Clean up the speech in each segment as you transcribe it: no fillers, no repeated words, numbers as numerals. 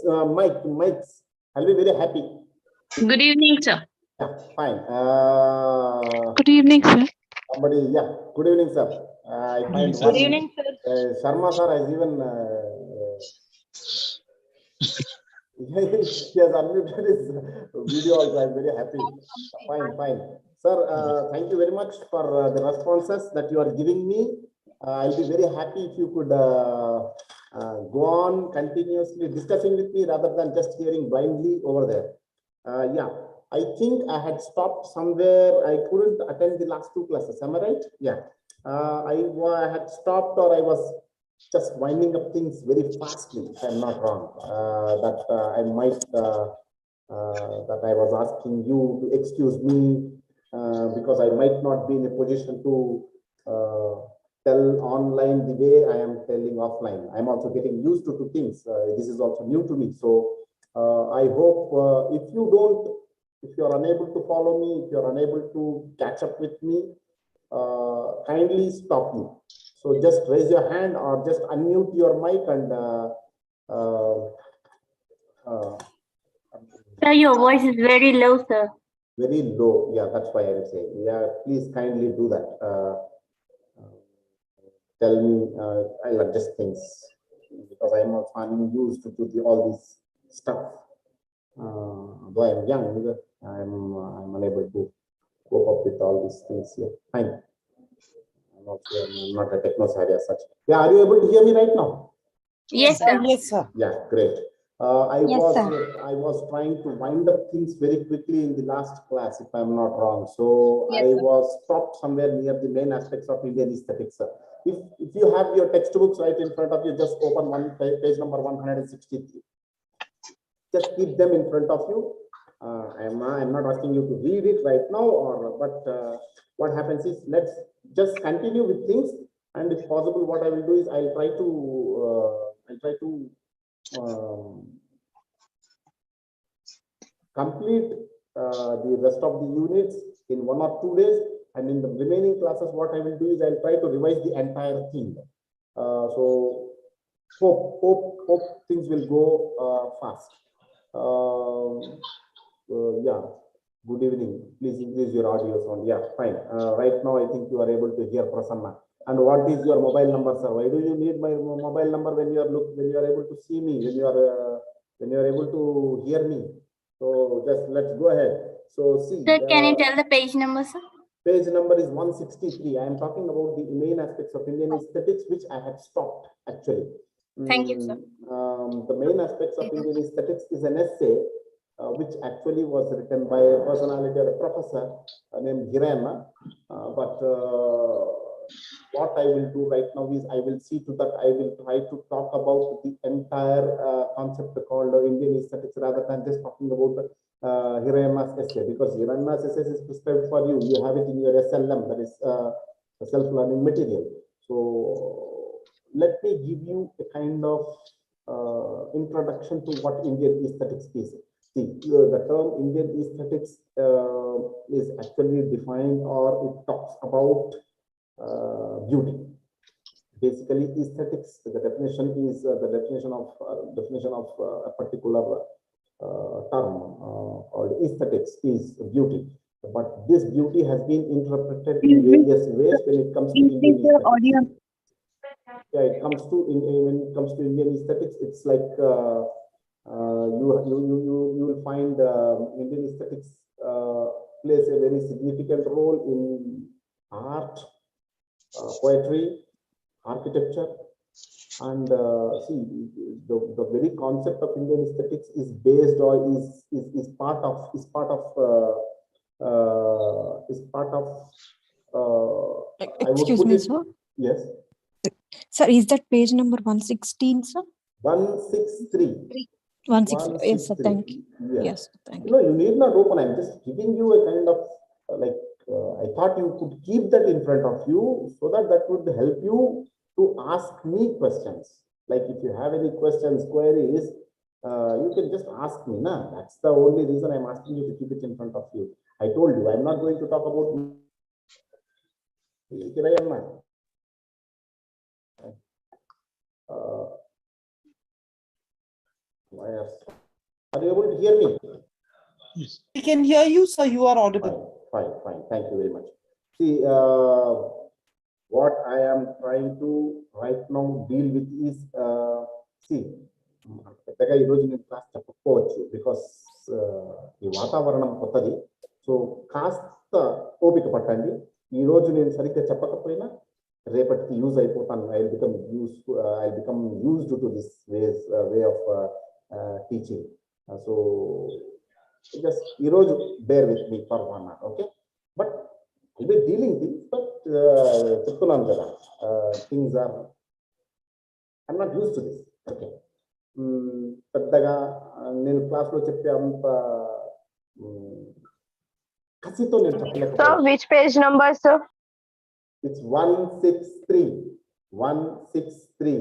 mics. I'll be very happy. Good evening, sir. Yeah, fine. Good evening, sir. Somebody, yeah. Good evening, sir. I find Good one. evening, sir. Sharma sir has even he has unmuted his video also. I'm very happy. Fine, fine. Sir, thank you very much for the responses that you are giving me. I'll be very happy if you could go on continuously discussing with me rather than just hearing blindly over there. Yeah, I think I had stopped somewhere. I couldn't attend the last two classes. Am I right? Yeah. I had stopped, or I was just winding up things very fastly, if I'm not wrong. That I was asking you to excuse me because I might not be in a position to tell online the way I am telling offline. I'm also getting used to things. This is also new to me. So I hope if you're unable to follow me, if you're unable to catch up with me, kindly stop me. So just raise your hand or just unmute your mic and Sir, your voice is very low, sir. very low. Yeah, that's why I'm saying. Yeah, please kindly do that. Tell me, I'll adjust things because I'm used to all this stuff. Though I'm young, I'm unable to cope up with all these things here. Fine. I'm not a techno savvy as such. Yeah, are you able to hear me right now? Yes, sir. Yes, sir. Yeah, great. I Sir. was trying to wind up things very quickly in the last class, if I'm not wrong. So Yes, I sir. was stopped somewhere near the main aspects of Indian aesthetics. If you have your textbooks right in front of you, just open page number 163. Just keep them in front of you. I'm not asking you to read it right now, but what happens is, let's just continue with things, and if possible, what I will do is I'll try to complete the rest of the units in 1 or 2 days, and in the remaining classes, what I will do is I'll try to revise the entire thing. So hope things will go fast. Yeah, good evening. Please increase your audio sound. Yeah, fine. Right now, I think you are able to hear Prasanna. And what is your mobile number, sir? Why do you need my mobile number when you are able to see me, when you are able to hear me? So just let's go ahead. So see. Sir, can you tell the page number, sir? Page number is 163. I am talking about the main aspects of Indian aesthetics, which I had stopped actually. Thank you, sir. The main aspects of Indian aesthetics is an essay which actually was written by a personality or a professor named Hirayama. But what I will do right now is I will see to that I will try to talk about the entire concept called Indian aesthetics rather than just talking about the Hirayama's essay, because Hirayama's essay is prescribed for you. You have it in your SLM, that is self-learning material. So let me give you a kind of introduction to what Indian aesthetics is. See, the term Indian aesthetics is actually defined, or it talks about beauty. Basically, aesthetics, the definition is the definition of a particular term called aesthetics is beauty. But this beauty has been interpreted in various ways when it comes to Indian aesthetics. Yeah, when it comes to Indian aesthetics, it's like you will find Indian aesthetics plays a very significant role in art, poetry, architecture, and see, the very concept of Indian aesthetics is based, or is part of Excuse me, sir. Yes. Sir, is that page number 116, sir? 163. 163. Yes, sir. Thank you. Yeah. Yes, thank you. No, you need not open. I'm just giving you a kind of I thought you could keep that in front of you so that would help you to ask me questions. Like if you have any questions, queries, you can just ask me. Nah, that's the only reason I'm asking you to keep it in front of you. I told you I'm not going to talk about. Are you able to hear me? Yes. We can hear you, sir. You are audible. Fine. Thank you very much. See, what I am trying to right now deal with is, see, పెద్దగా ఈరోజు నేను class చెప్పకపోవచ్చు because ఈ వాతావరణం కొత్తది. So కాస్త ఓపిక పట్టండి. ఈరోజు నేను సరిగ్గా చెప్పకపోయినా రేపటికి యూజ్ అయిపోతాను. I become used to this way of teaching. So just ఈరోజు bear with me for 1 hour, okay? But will be dealing things, but చెప్తున్నాను కదా, things are I'm not use to this, okay? పెద్దగా నేను క్లాస్లో చెప్పే అంత కసితో నేను చెప్పలేకపోయాను. Which page number, sir? It's 163. 163.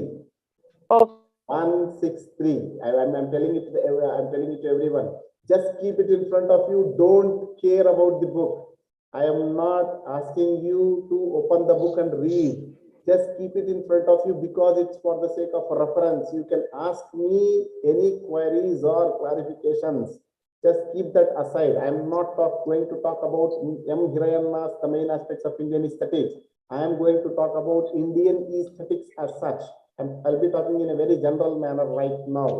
Oh. 163. I'm telling it to everyone. Just keep it in front of you. Don't care about the book. I am not asking you to open the book and read. Just keep it in front of you because it's for the sake of reference. You can ask me any queries or clarifications. Just keep that aside. I am not going to talk about M. Hirayanna's the main aspects of Indian aesthetics. I am going to talk about Indian aesthetics as such. I'll be talking in a very general manner right now.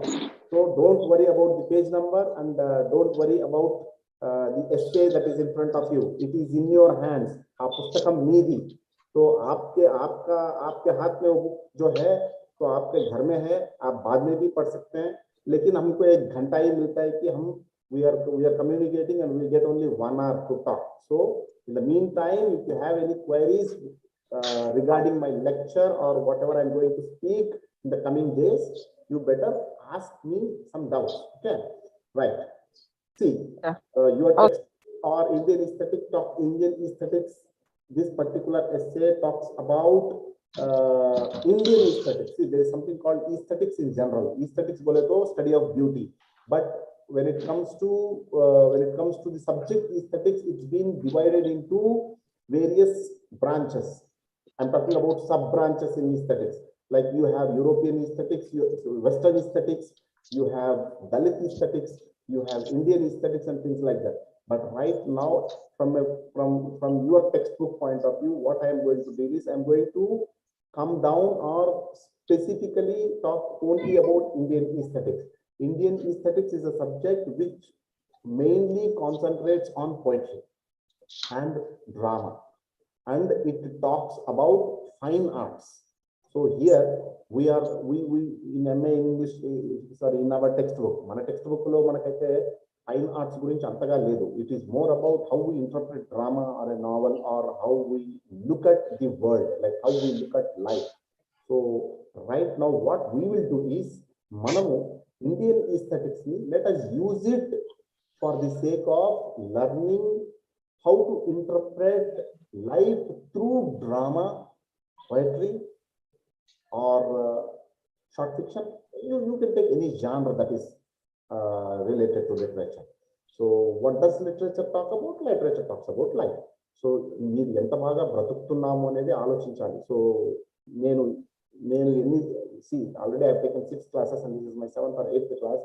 So don't worry about the page number and don't worry about the essay that is in front of you. It is in your hands. आप पुस्तकम मीदी, तो आपके हाथ में वो book जो है तो आपके घर में है, आप बाद में भी पढ़ सकते हैं, लेकिन हमको 1 घंटा ही मिलता है कि हम we are communicating and we get only 1 hour to talk. So in the meantime, if you have any queries regarding my lecture or whatever I'm going to speak in the coming days, you better ask me some doubts. Okay, right? See, your text or Indian aesthetics. This particular essay talks about Indian aesthetics. See, there is something called aesthetics in general. Aesthetics bole to study of beauty, but when it comes to the subject aesthetics, it's been divided into various branches. I'm talking about sub branches in aesthetics. Like you have European aesthetics, Western aesthetics, you have Dalit aesthetics, you have Indian aesthetics and things like that. But right now, from your textbook point of view, what I am going to do is I'm going to come down or specifically talk only about Indian aesthetics. Indian aesthetics is a subject which mainly concentrates on poetry and drama, and it talks about fine arts. So here we in MA English, sorry, in our textbook, mana textbook lo manakaithe fine arts gurinchi antaga ledu. It is more about how we interpret drama or a novel, or how we look at the world, like how we look at life. So right now what we will do is manamu Indian aesthetics ni let us use it for the sake of learning how to interpret life through drama, poetry, or short fiction. You can take any genre that is related to literature. So what does literature talk about? Literature talks about life. So మీరు ఎంత బాగా బ్రతుకుతున్నాము అనేది ఆలోచించాలి. So నేను ఎన్ని see already I've taken 6 classes and this is my 7th or 8th class.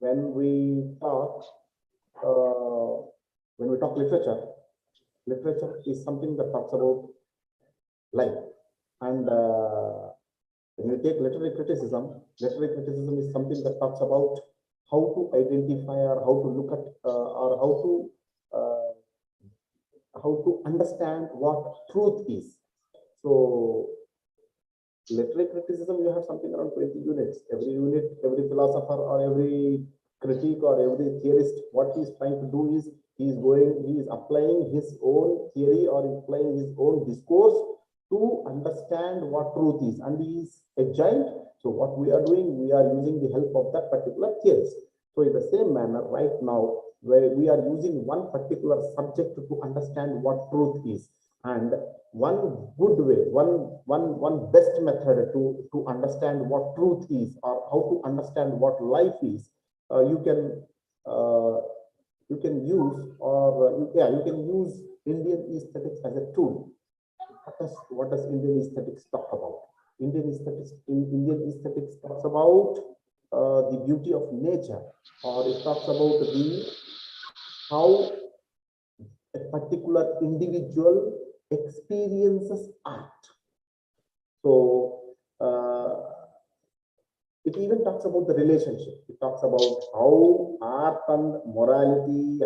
When we talk literature is something that talks about life. And when you take literary criticism is something that talks about how to identify or how to look at or how to understand what truth is. So literary criticism, you have something around 20 units. Every unit, every philosopher or every critic or every theorist, what he is trying to do is he is applying his own theory or applying his own discourse to understand what truth is, and he is a giant. So what we are doing, we are using the help of that particular theorist. So in the same manner, right now, where we are using one particular subject to understand what truth is, and one good way, one best method to understand what truth is or how to understand what life is, you can use Indian aesthetics as a tool. What does Indian aesthetics talk about? Indian aesthetics talks about the beauty of nature, or it talks about the how a particular individual experiences art. So it even talks about the relationship. It talks about how art and morality,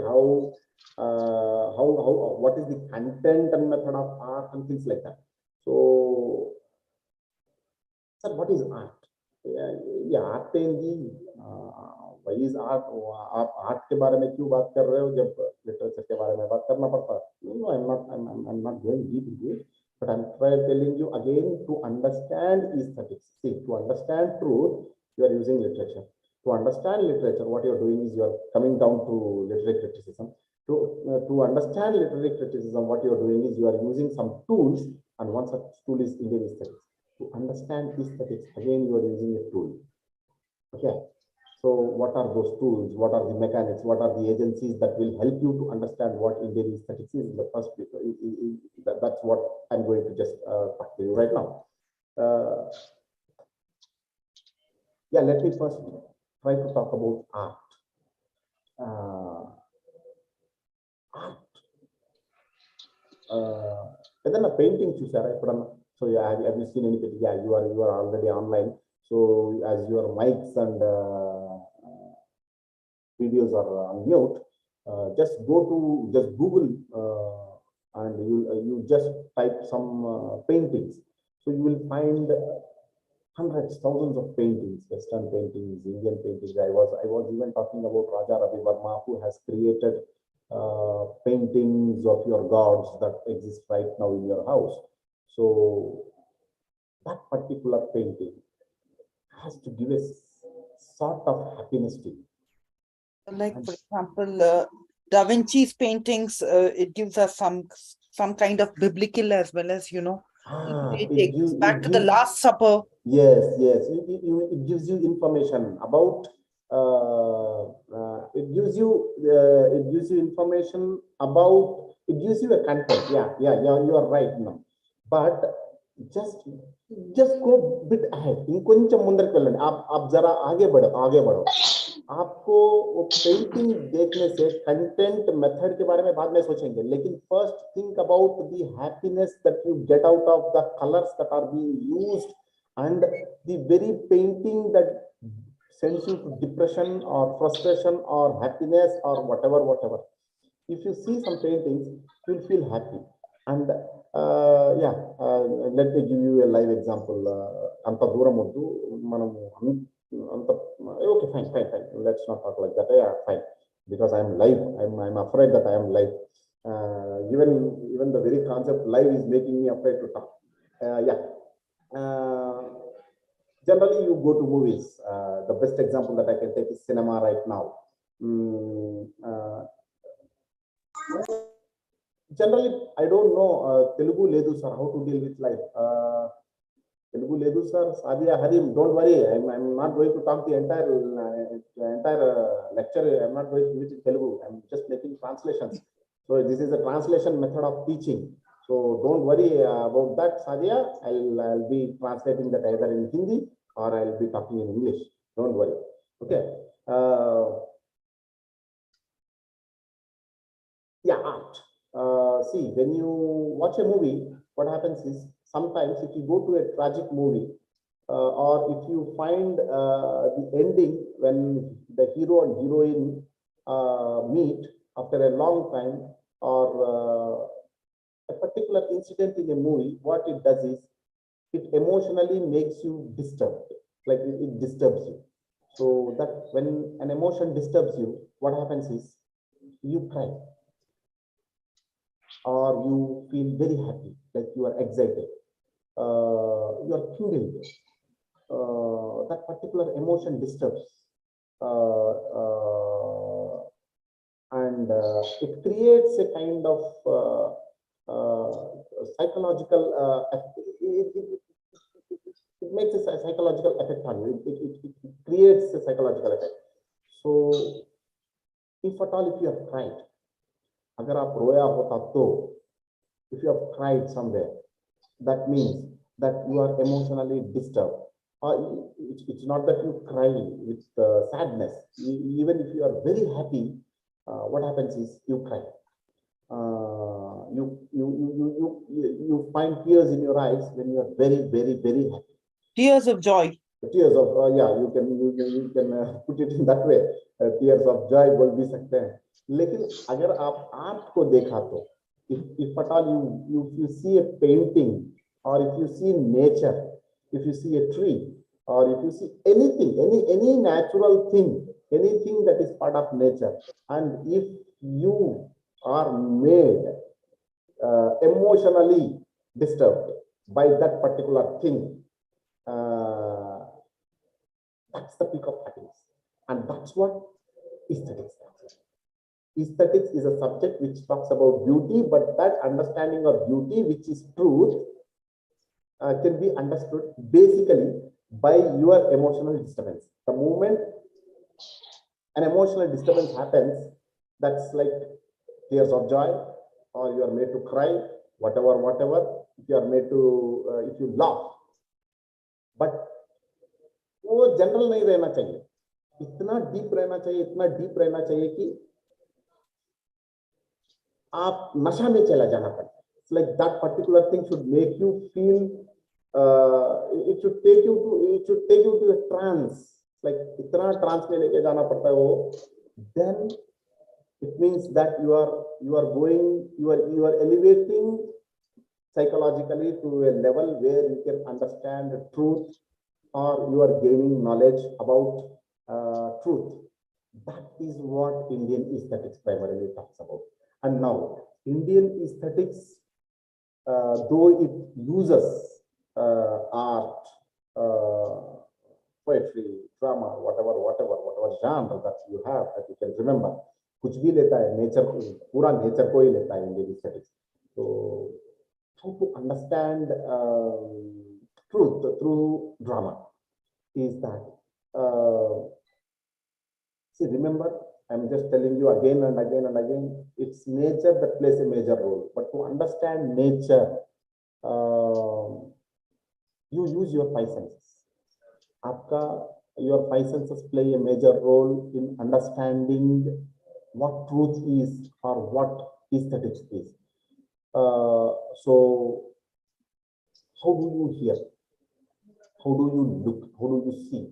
what is the content and method of art and things like that. So, sir, what is art? ये art why is art? आप art के बारे में क्यों बात कर रहे हो जब literature के बारे में बात करना पड़ता है? No, I'm not going deep into it. But I'm telling you again, to understand aesthetics. See, to understand truth, you are using literature. To understand literature, what you're doing is you are coming down to literary criticism. To understand literary criticism, what you're doing is you are using some tools, and one such tool is Indian aesthetics. To understand aesthetics, again, you are using a tool. Okay. So what are those tools? What are the mechanics? What are the agencies that will help you to understand what Indian aesthetics is in the first place? That's what I'm going to just talk to you right now. Yeah, let me first try to talk about art. Art. Whether painting, so yeah, have you seen any painting? Yeah, you are already online. So as your mics and videos are on mute, just Google and you just type some paintings. So you will find hundreds, thousands of paintings, Western paintings, Indian paintings. I was even talking about Raja Ravi Verma, who has created paintings of your gods that exist right now in your house. So that particular painting has to give a sort of happiness to you. Like, for example, Da Vinci's paintings, it gives us some kind of biblical as well as, you know, it takes us back to the Last Supper. Yes, it gives you information about it gives you information about, it gives you a content. Yeah, you are right now. But just go bit ahead. इंకొంచెం ముందరికి వెళ్ళండి. आप जरा आगे बढ़ो. आपको वो painting देखने से कंटेंट मेथड के बारे में बाद में सोचेंगे, लेकिन first think about the happiness that you get out of the colours that are being used and the very painting that sends you to depression or frustration or happiness or whatever. If you see some paintings, you'll feel happy. And let me give you a live example. Anta dooram oddu manamu okay, fine. Let's not talk like that. Yeah, fine. Because I'm live. I'm afraid that I am live. Even the very concept live is making me afraid to talk. Generally, you go to movies. The best example that I can take is cinema right now. Generally, I don't know Telugu Ledu sir, how to deal with life. Telugu Ledu sir, Sadia Harim, don't worry. I'm not going to talk the entire lecture. I'm not going to do it in Telugu. I'm just making translations. So this is a translation method of teaching. So don't worry about that, Sadia. I'll be translating that either in Hindi or I'll be talking in English. Don't worry. Okay. Art. See, when you watch a movie, what happens is sometimes if you go to a tragic movie or if you find the ending when the hero and heroine meet after a long time, or a particular incident in a movie, what it does is it emotionally makes you disturbed, like it disturbs you. So that when an emotion disturbs you, what happens is you cry or you feel very happy, like you are excited, you are curious. That particular emotion disturbs and it creates a kind of psychological it makes a psychological effect on you. It creates a psychological effect. So if at all, if you have cried, agar aap roya hota to, if you have cried somewhere, that means that you are emotionally disturbed. It's not that you cry with sadness. Even if you are very happy, what happens is you cry. You find tears in your eyes when you are very, very, very happy. Tears of joy. The tears of yeah, you can put it in that way. Tears of joy बोल भी सकते हैं. लेकिन अगर आप art को देखा तो, if at all you see a painting, or if you see nature, if you see a tree, or if you see anything, any natural thing, anything that is part of nature, and if you are made emotionally disturbed by that particular thing, that's the peak of happiness, and that's what aesthetics is. Aesthetics is a subject which talks about beauty, but that understanding of beauty, which is truth, can be understood basically by your emotional disturbance. The moment an emotional disturbance happens, that's like tears of joy, or you are made to cry, whatever. If you are made to, if you laugh, but वो general नहीं रहना चाहिए, इतना deep रहना चाहिए कि आप नशा में चला जाना पड़े. It's like that particular thing should make you feel, it should take you to a trance. Like इतना trance में लेके जाना पड़ता है वो. Then it means that you are elevating psychologically to a level where you can understand the truth, or you are gaining knowledge about truth. That is what Indian aesthetics primarily talks about. And now, Indian aesthetics, though it uses art, poetry, drama, whatever genre that you have, that you can remember, कुछ भी लेता है, nature, पूरा nature को ही लेता है Indian aesthetics. So, how to understand truth through drama is that, see, remember, I'm just telling you again and again, it's nature that plays a major role. But to understand nature, you use your five senses. Your five senses play a major role in understanding what truth is or what aesthetics is. So, how do you hear? How do you look? How do you see?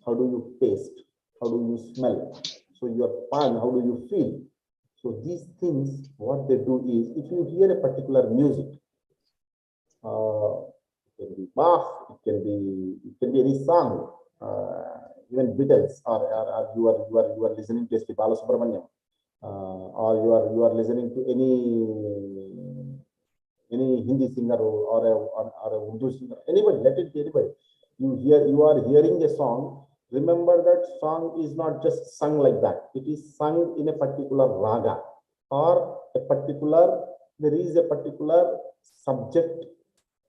How do you taste? How do you smell? So your palm, how do you feel? So these things, what they do is, if you hear a particular music, it can be Bach, it can be any song, even Beatles, or you are listening to S.P. Balasubramaniam, or you are listening to any Hindi singer or a Urdu singer, anybody, let it be anybody. You are hearing a song. Remember that song is not just sung like that. It is sung in a particular raga, or there is a particular subject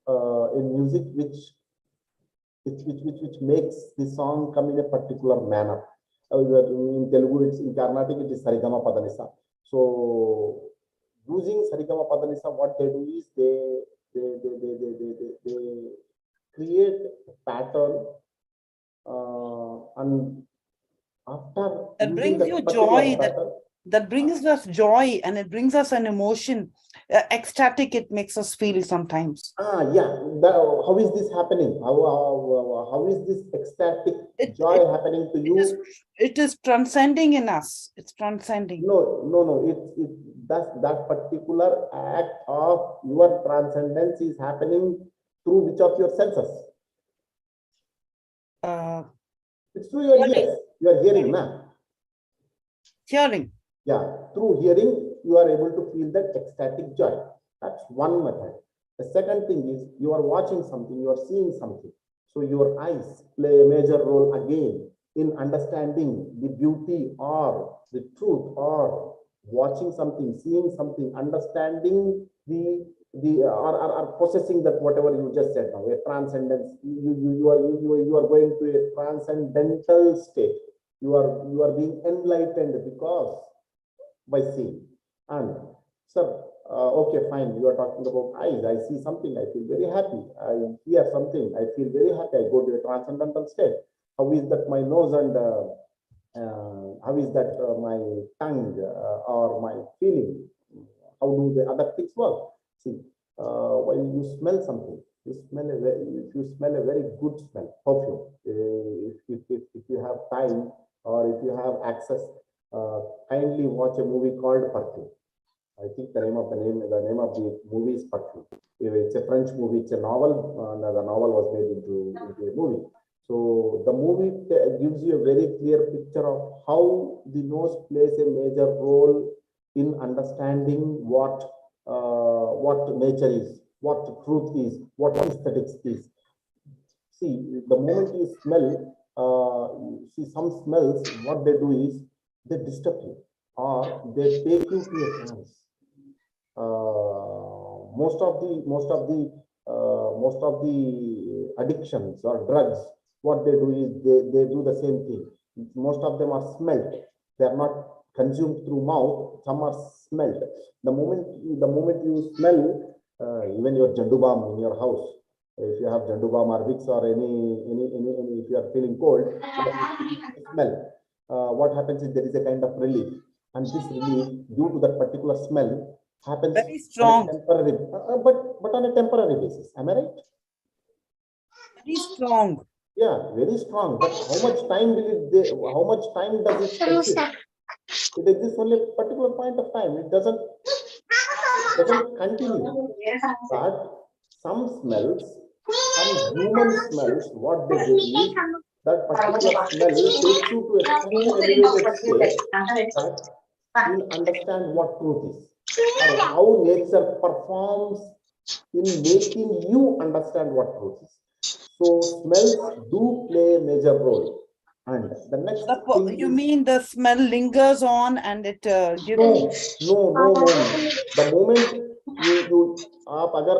in music which makes the song come in a particular manner. In Telugu, in Carnatic, it is Sarigama Padanisa. So using Sarigama Padanisa, what they do is they create a pattern, and after That brings you joy, that brings us joy, and it brings us an emotion. Ecstatic, it makes us feel sometimes. Yeah. How is this happening? How is this ecstatic joy happening to you? It is transcending in us. It's transcending. No. That particular act of your transcendence is happening through which of your senses? It's through your ears. You are hearing now. Hearing. Yeah, through hearing, you are able to feel that ecstatic joy. That's one method. The second thing is, you are watching something, you are seeing something. So your eyes play a major role again in understanding the beauty or the truth, or watching something, seeing something, understanding or possessing that whatever you just said now, a transcendence. You are going to a transcendental state. You are being enlightened because by seeing. And sir, Okay, fine. You are talking about eyes. I see something. I feel very happy. I hear something. I feel very happy. I go to a transcendental state. How is that my nose and how is that my tongue or my feeling? How do the other things work? See, when you smell something, you smell if you smell a very good smell, perfume. If you have time or if you have access, kindly watch a movie called Perfume. I think the name of the movie is Perfume. It's a French movie. It's a novel. The novel was made into a movie. So the movie gives you a very clear picture of how the nose plays a major role in understanding what nature is, what truth is, what aesthetics is. See, the moment you smell, see some smells, what they do is they disturb you or they take you to a trance. Most of the addictions or drugs, what they do is they do the same thing. Most of them are smelt. They are not consumed through mouth. Some are smelt. The moment you smell, even your jandu balm in your house, if you have jandu balm or Vicks or any if you are feeling cold, you smell. What happens is there is a kind of relief, and this relief due to that particular smell happens Very strong. on a temporary, but on a temporary basis. Am I right? Very strong. Yeah, very strong. But how much time how much time does it exist? It exists only a particular point of time. It doesn't continue. But some smells, some human smells, what they do is that particular smell takes you to a such an elevated state that you'll understand what truth is or how nature performs in making you understand what truth is. So smells do play a major role. And the next thing You is mean the smell lingers on and it gives? no. The moment you आप अगर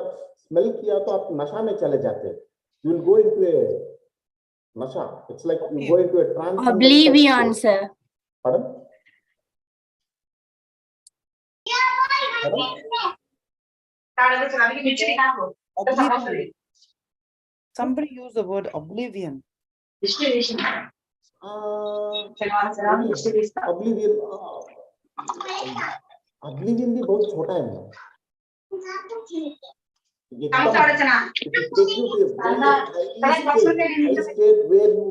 smell किया तो आप नशा में चले जाते हैं. You will go into a nasha. It's like you go into a transcendental Oblivion, state. sir. Pardon? Pardon? Oblivion. Somebody used the word oblivion. Oblivion. Oblivion भी बहुत छोटा है ना. It will take you to a very high state where you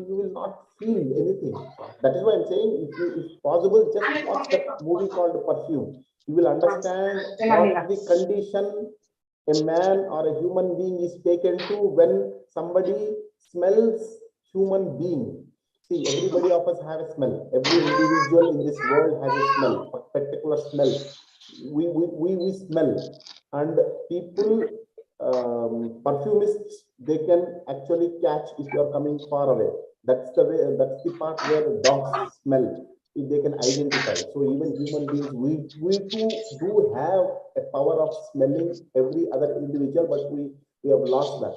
will not feel anything. That is why I'm saying, if possible, just watch that movie called Perfume. You will understand what the condition a man or a human being is taken to when somebody smells human being. See, everybody of us have a smell. Every individual in this world has a smell, a particular smell. We smell, and people, perfumists, they can actually catch if you are coming far away. That's the part where dogs smell. If they can identify. So even human beings, we too do have a power of smelling every other individual, but we have lost that.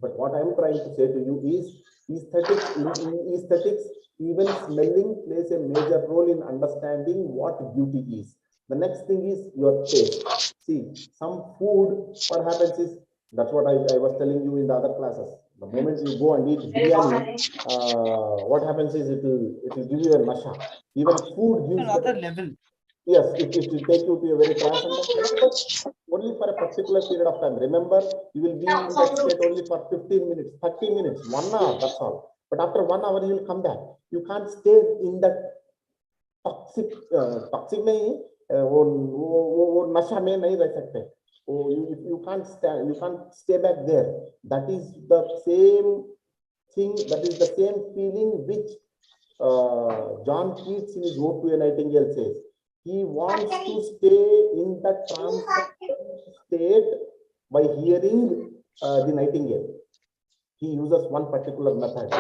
But what I'm trying to say to you is aesthetics. In aesthetics, even smelling plays a major role in understanding what beauty is. The next thing is your taste. See, some food, what happens is, that's what I was telling you in the other classes. The moment you go and eat biryani, what happens is it will give you a nasha. Even food gives Another level. Yes, it will take you to a very transcendental level, but only for a particular period of time. Remember, you will be in that state only for 15 minutes, 30 minutes, 1 hour, that's all. But after 1 hour, you will come back. You can't stay in that toxic नहीं, वो नशा में नहीं रह सकते. You can't stay back there. That is the same thing, that is the same feeling which John Keats in his Ode to a Nightingale says. He wants to stay in that transcendental state by hearing the nightingale. He uses one particular method.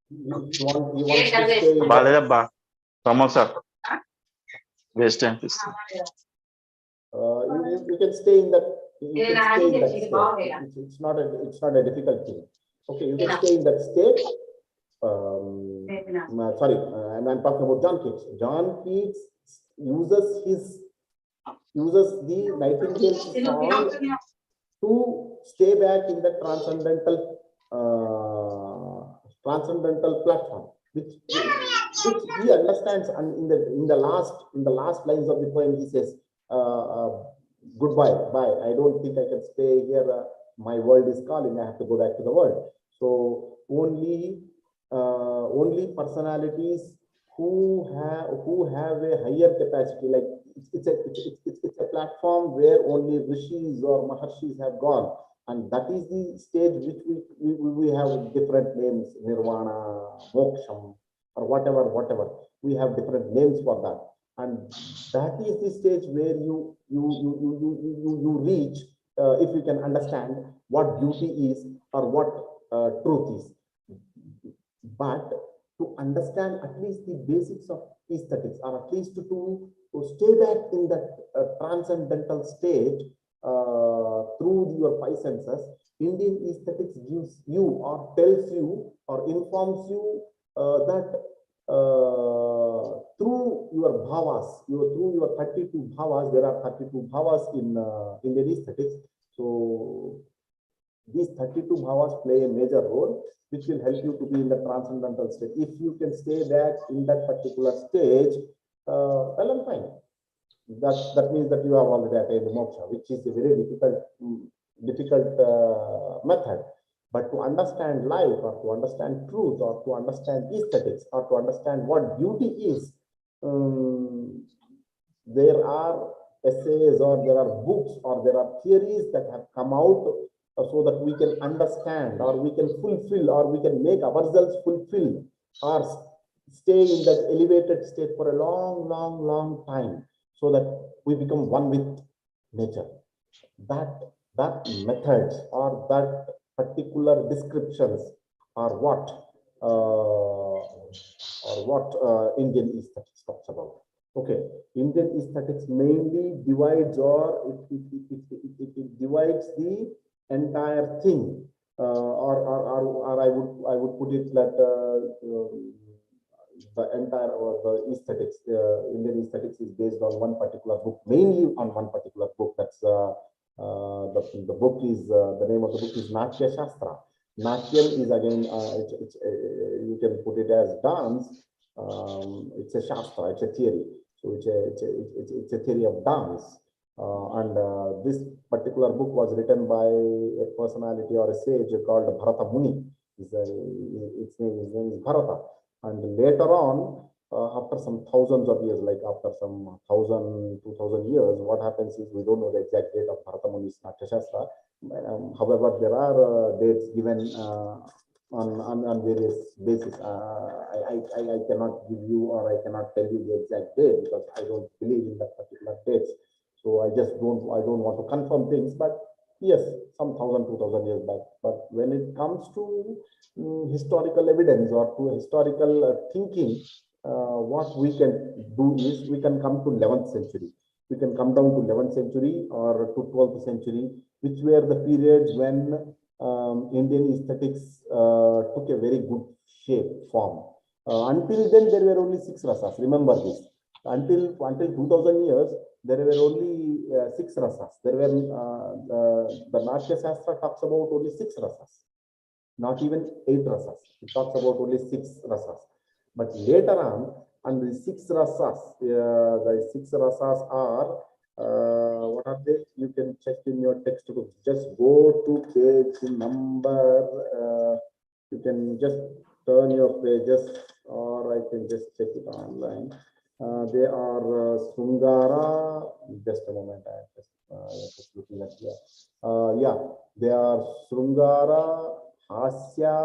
He wants to stay in that. You can stay in that. You can stay in that state. It's not a difficult thing. Okay, you can stay in that state. Sorry, I'm talking about John Keats. John Keats uses his uses the Nightingale's song to stay back in the transcendental platform, which he understands. And in the last lines of the poem, he says, "Goodbye, bye. I don't think I can stay here. My world is calling. I have to go back to the world." So only personalities who have a higher capacity, like it's a platform where only rishis or maharshis have gone, and that is the stage which we have different names, nirvana, moksham, or whatever. We have different names for that, and that is the stage where you reach if you can understand what beauty is or what truth is. But to understand at least the basics of aesthetics, or at least to stay back in that transcendental state through your five senses, Indian aesthetics gives you or tells you or informs you that through your bhavas, through your 32 bhavas, there are 32 bhavas in Indian aesthetics. So these 32 bhavas play a major role, which will help you to be in the transcendental state. If you can stay back in that particular stage, well and fine. That means that you have already attained moksha, which is a very difficult method. But to understand life, or to understand truth, or to understand aesthetics, or to understand what beauty is, there are essays, or there are books, or there are theories that have come out so that we can understand, or we can fulfill, or we can make ourselves fulfill, or stay in that elevated state for a long time, so that we become one with nature. That methods, or that particular descriptions are what Indian aesthetics talks about. Okay, Indian aesthetics mainly divides, or it divides the entire thing, or I would put it that the entire, or the aesthetics, Indian aesthetics is based on one particular book, mainly on one particular book. That's the book is the name of the book is Natya Shastra. Natyam is again you can put it as dance. It's a shastra, it's a theory. So it's a theory of dance. And this particular book was written by a personality or a sage called Bharata Muni. His name is Bharata. And later on, after some thousands of years, like after some 2,000 years, what happens is, we don't know the exact date of Bharata Muni's Natya Shastra. However, there are dates given on various bases. I cannot give you, or I cannot tell you the exact date, because I don't believe in that particular dates. So I don't want to confirm things, but yes, some 2,000 years back. But when it comes to historical evidence, or to historical thinking, what we can do is, we can come to 11th century. We can come down to 11th century or to 12th century, which were the periods when Indian aesthetics took a very good form. Until then, there were only 6 rasas. Remember this. Until 2,000 years, there were only 6 rasas. There were the Natya Shastra talks about only 6 rasas, not even 8 rasas. It talks about only 6 rasas. But later on, and the 6 rasas, are what are they? You can check in your textbook. Just go to page number. You can just turn your pages, or I can just check it online. They are Srungara. Just a moment, I am just looking at here. Yeah, they are Srungara, Hasya,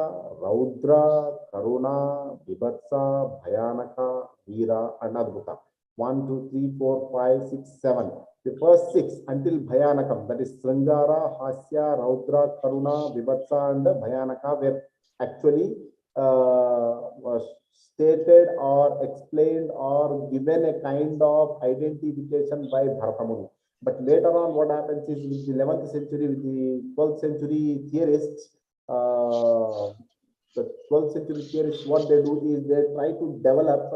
Raudra, Karuna, Vibhatsa, Bhayanaka, Veera, and Adbhuta. 1, 2, 3, 4, 5, 6, 7. The first 6 until Bhayanakam, that is Srungara, Hasya, Raudra, Karuna, Vibhatsa, and Bhayanaka, were actually stated or explained or given a kind of identification by Bharata Muni. But later on, what happens is, with the 11th century, with the 12th century theorists, the 12th century theorists, what they do is, they try to develop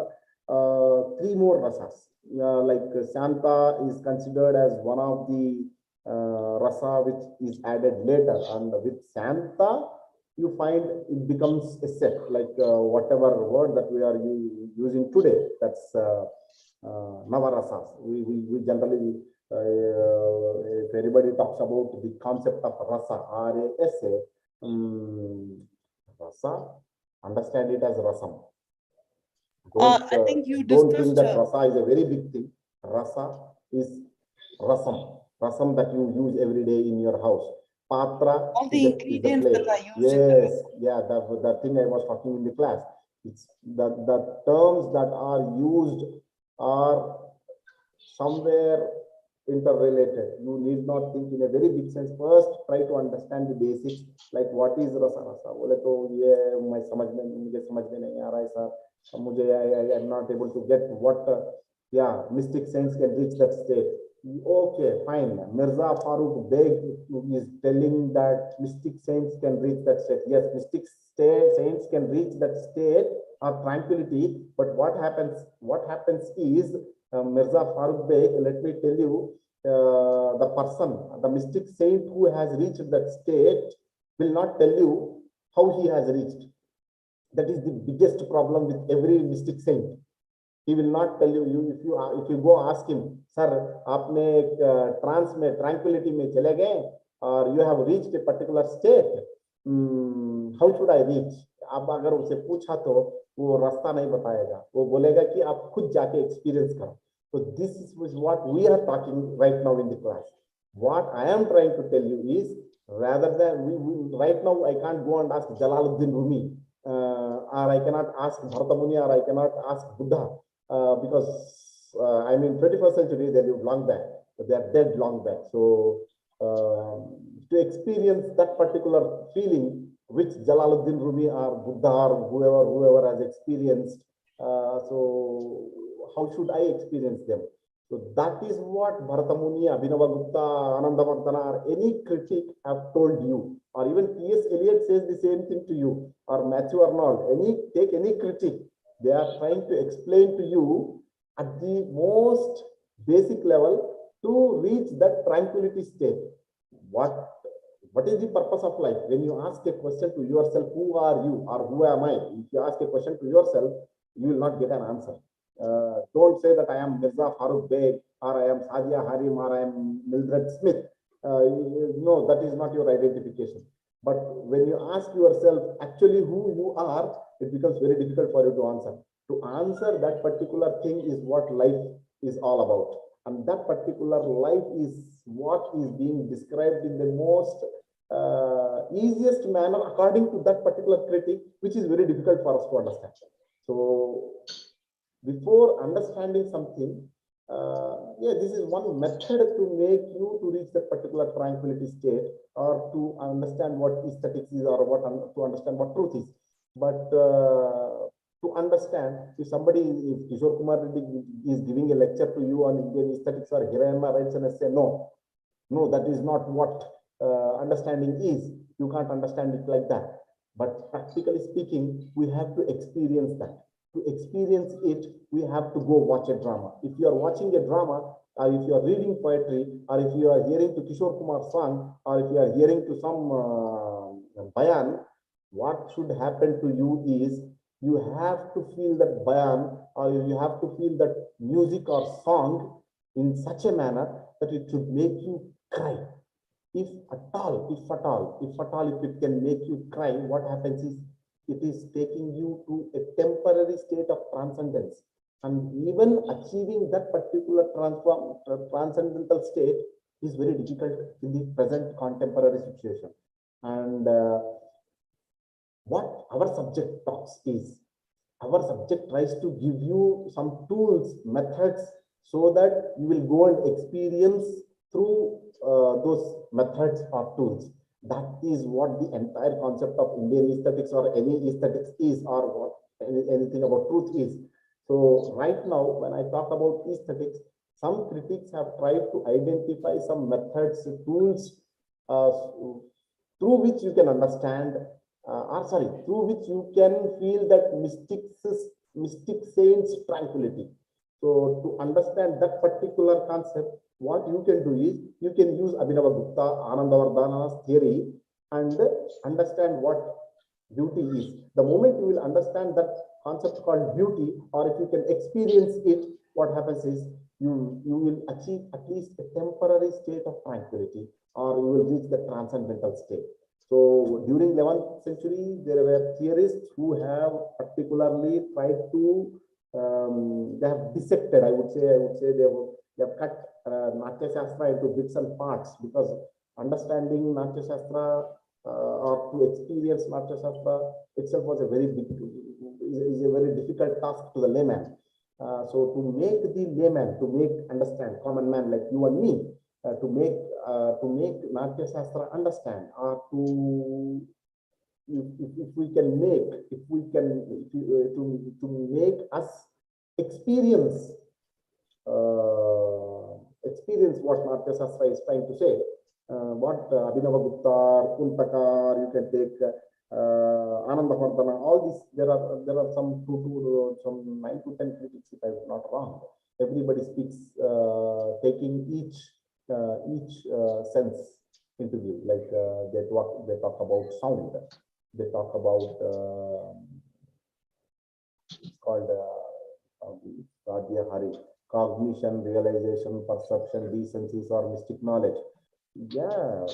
three more rasas. Like Shanta is considered as one of the rasa which is added later, and with Shanta you find it becomes a set, like whatever word that we are using today, that's Navarasas. We generally, if everybody talks about the concept of rasa, R-A-S-A, rasa, understand it as rasam. I think you don't think discussed, that rasa is a very big thing. Rasa is rasam that you use every day in your house. Patra all the is a ingredients plate. that are used in the Yes, yeah, the thing I was talking in the class. It's the terms that are used are somewhere interrelated. You need not think in a very big sense. First, try to understand the basics, like what is rasa. बोले तो ये मुझे समझ में नहीं आ रहा है sir. मुझे I am not able to get what yeah, mystic saints can reach that state. Okay, fine. Mirza Farooq Beg is telling that mystic saints can reach that state. Yes, mystic saints can reach that state of tranquility. But what happens is Mirza Farooq Beg, let me tell you, the person, the mystic saint who has reached that state will not tell you how he has reached. That is the biggest problem with every mystic saint. He will not tell you. If you go ask him, sir, आपने trance में tranquility में चले गए और you have reached a particular state, how should I reach? आप अगर उसे पूछा तो वो रास्ता नहीं बताएगा. वो बोलेगा कि आप खुद जाके experience करो. So this is what we are talking right now in the class. What I am trying to tell you is, rather than right now I can't go and ask Jalaluddin Rumi, or I cannot ask Bharata Muni, or I cannot ask Buddha. Because I mean 21st century, they live long back, they are dead long back. So to experience that particular feeling which Jalaluddin Rumi or Buddha or whoever has experienced, so how should I experience them? So that is what Bharata Muni, Abhinava Gupta, Ananda Mardana, or any critic have told you, or even T.S. Eliot says the same thing to you, or Matthew Arnold. Take any critic. They are trying to explain to you at the most basic level to reach that tranquility state. What is the purpose of life? When you ask a question to yourself, who are you or who am I? If you ask a question to yourself, you will not get an answer. Don't say that I am Mirza Farooq Beg, or I am Sadia Harim, or I am Mildred Smith. No, that is not your identification. But when you ask yourself actually who you are, it becomes very difficult for you to answer. To answer that particular thing is what life is all about. And that particular life is what is being described in the most easiest manner according to that particular critic, which is very difficult for us to understand. So before understanding something, yeah, this is one method to make you to reach that particular tranquility state, or to understand what aesthetics is, or to understand what truth is. But to understand, if Kishore Kumar Reddy is giving a lecture to you on Indian aesthetics, or Hirayama writes an essay, no, that is not what understanding is. You can't understand it like that. But practically speaking, we have to experience that. To experience it, we have to go watch a drama. If you are watching a drama, or if you are reading poetry, or if you are hearing to Kishore Kumar's song, or if you are hearing to some bayan, what should happen to you is you have to feel that bayan, or you have to feel that music or song in such a manner that it should make you cry. If at all, if it can make you cry, what happens is it is taking you to a temporary state of transcendence. And even achieving that particular transcendental state is very difficult in the present contemporary situation. And what our subject talks is, our subject tries to give you some tools, methods, so that you will go and experience through those methods or tools. That is what the entire concept of Indian aesthetics, or any aesthetics is, or what anything about truth is. So right now, when I talk about aesthetics, some critics have tried to identify some methods, tools, through which you can understand, through which you can feel that mystic saints tranquility. So to understand that particular concept, what you can do is you can use Abhinavagupta, Anandavardhana's theory and understand what beauty is. The moment you will understand that concept called beauty, or if you can experience it, what happens is you will achieve at least a temporary state of tranquility, or you will reach the transcendental state. So during 11th century, there were theorists who have particularly tried to they have dissected. I would say they have cut Natya Shastra into bits and parts, because understanding Natya Shastra or to experience Natya Shastra itself was a very difficult task to the layman. So to make the layman, to make understand common man like you and me, to make Natya Shastra understand, or to if we can make to make us experience what Natya Shastra is trying to say. What Abhinavagupta, Kuntakar, you can take Anandavardhana, all these, there are some 9 to 10 critics, if I'm not wrong. Everybody speaks taking each sense into view. Like they talk about sound, they talk about called Sadhya Hari, cognition, realization, perception, decencies, or mystic knowledge. Yeah,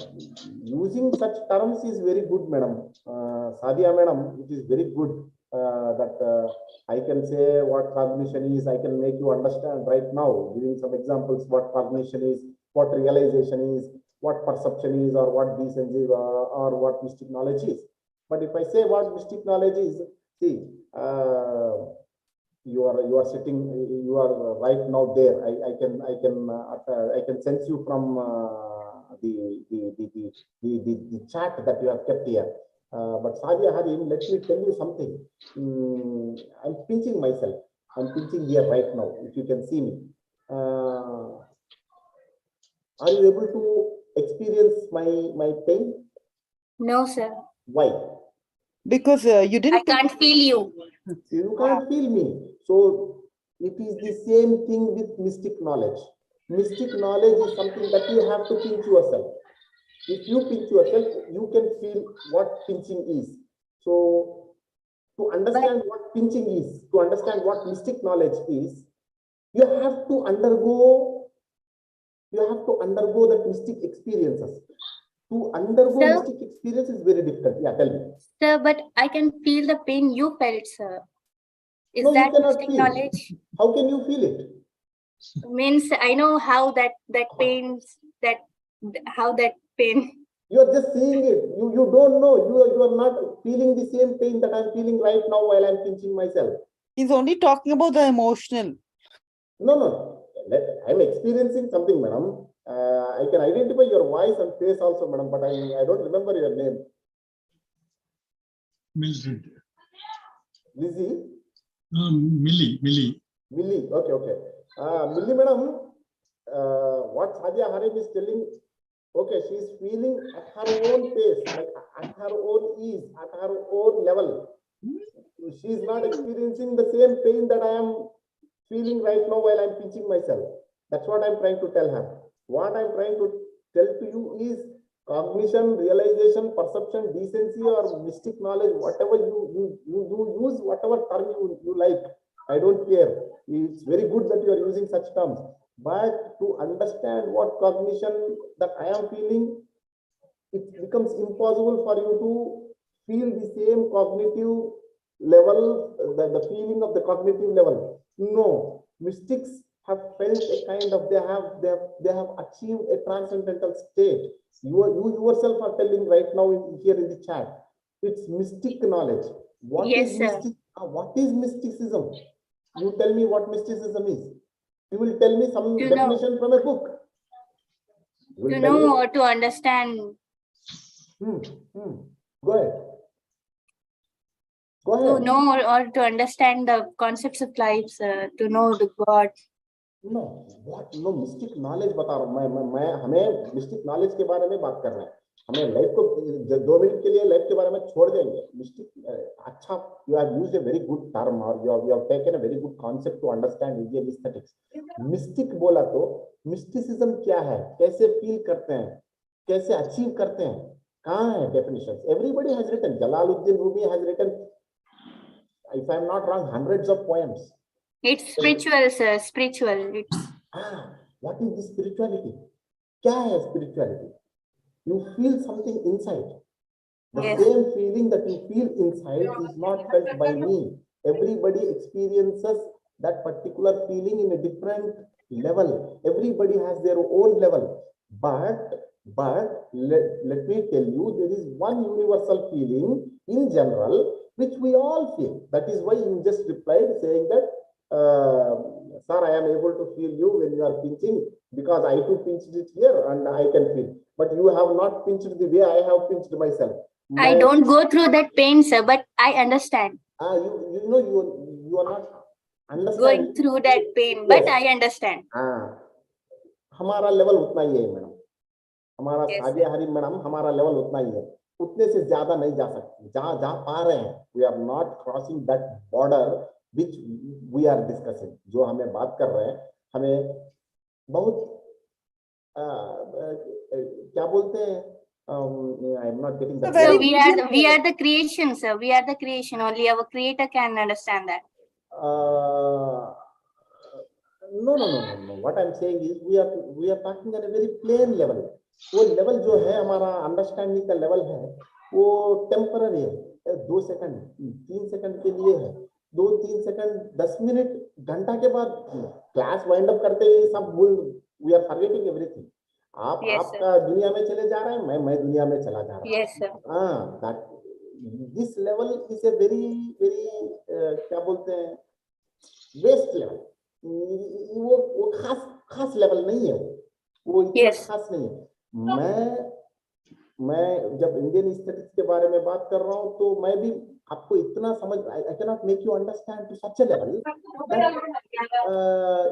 using such terms is very good, madam. Sadhya madam, it is very good that I can say what cognition is. I can make you understand right now, giving some examples what cognition is, what realization is, what perception is, or what decency is, or what mystic knowledge is. But if I say what mystic knowledge is, see, you are sitting, you are right now there. I can sense you from the chat that you have kept here. But Sadhya Harim, let me tell you something. I'm pinching myself. I'm pinching here right now. If you can see me, are you able to experience my pain? No, sir. Why? Because you I didn't. can't feel you. You can't feel me. So it is the same thing with mystic knowledge. Mystic knowledge is something that you have to pinch yourself. If you pinch yourself, you can feel what pinching is. So to understand what pinching is, to understand what mystic knowledge is, you have to undergo that mystic experiences. To undergo Sir? mystic experience is very difficult. Yeah, tell me. Sir, but I can feel the pain you felt, sir. Is No, you that cannot mystic feel. knowledge? How can you feel it? Means I know how that pains, how that pain. You are just seeing it. You don't know. You are not feeling the same pain that I'm feeling right now while I'm pinching myself. He's only talking about the emotional. No. I'm experiencing something, madam. I can identify your voice and face also, madam, but I don't remember your name. Mildred. Lizzie? Millie. Millie. Okay. Millie, madam, what Sadhya Harim is telling, okay, she is feeling at her own pace, like at her own ease, at her own level. She is not experiencing the same pain that I am feeling right now while I'm pinching myself. That's what I'm trying to tell her. What I'm trying to tell to you is cognition, realization, perception, decency, or mystic knowledge, whatever you use, whatever term you like. I don't care. It's very good that you are using such terms. But to understand what cognition that I am feeling, it becomes impossible for you to feel the same cognitive level, the feeling of the cognitive level. No, mystics have felt a kind of, they have achieved a transcendental state. You yourself are telling right now here in the chat, it's mystic knowledge. Yes, sir. What is mysticism? You tell me what mysticism is. You will tell me some To definition from a book. To know or to understand. Go ahead. To know or to understand the concepts of life, sir. To know the God. No, what? No, mystic knowledge बता रहा हूँ मैं हमें mystic knowledge के बारे में बात कर रहे हैं. हमें लाइफ को 2 मिनट के लिए लाइफ के बारे में छोड़ देंगे मिस्टिक अच्छा you have used a very good term और you have taken a very good concept to understand Indian aesthetics mystic बोला तो मिस्टिसिज्म क्या है कैसे फील करते हैं कैसे अचीव करते हैं कहाँ है definition everybody has written Jalaluddin Rumi has written if I'm not wrong hundreds of poems It's spiritual, sir. Spiritual. It's what is this spirituality क्या है spirituality you feel something inside the Yes. same feeling that you feel inside is not felt by me everybody experiences that particular feeling in a different level everybody has their own level but let me tell you there is one universal feeling in general which we all feel that is why you just replied saying that sir I am able to feel you when you are pinching because I too pinched it here and I can feel but you have not pinched the way I have pinched myself I don't go through that pain, sir, but I understand. you know you are not Going understanding through that pain, but Yes. I understand. हमारा level उतना ही है madam हमारा Yes, Sadia हरी madam हमारा level उतना ही है उतने से ज्यादा नहीं जा सकते जहां जहां पा रहे हैं we are not crossing that border which we are discussing जो हमें बात कर रहे हैं हमें बहुत क्या बोलते हैं I am not getting So So very we are the creation, sir. We are the creation. Only our creator can understand that. No. What I'm saying is we are talking at a very plain level. वो level जो है हमारा understanding का level है वो temporary है 2 second 3 second के लिए है 2-3 सेकंड 10 मिनट घंटा के बाद क्लास वाइंड अप करते ही सब भूल वी आर फॉरगेटिंग एवरीथिंग आप Yes, आपका दुनिया में चले जा रहे हैं मैं दुनिया में चला जा रहा हूँ Yes, sir. That this level is a very क्या बोलते हैं वेस्ट लेवल वो खास लेवल नहीं है वो इतना Yes. खास नहीं है मैं जब इंडियन एस्थेटिक्स के बारे में बात कर रहा हूँ तो मैं भी आपको इतना समझ I can not make you understand to such a level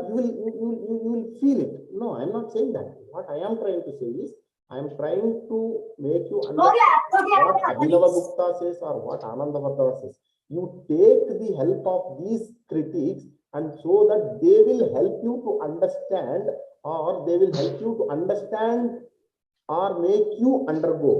you will feel it no I am not saying that what I am trying to say is I am trying to make you understand what Abhinava Gupta says or what Anandavardhana says you take the help of these critics and so that they will help you to understand or they will help you to understand or make you undergo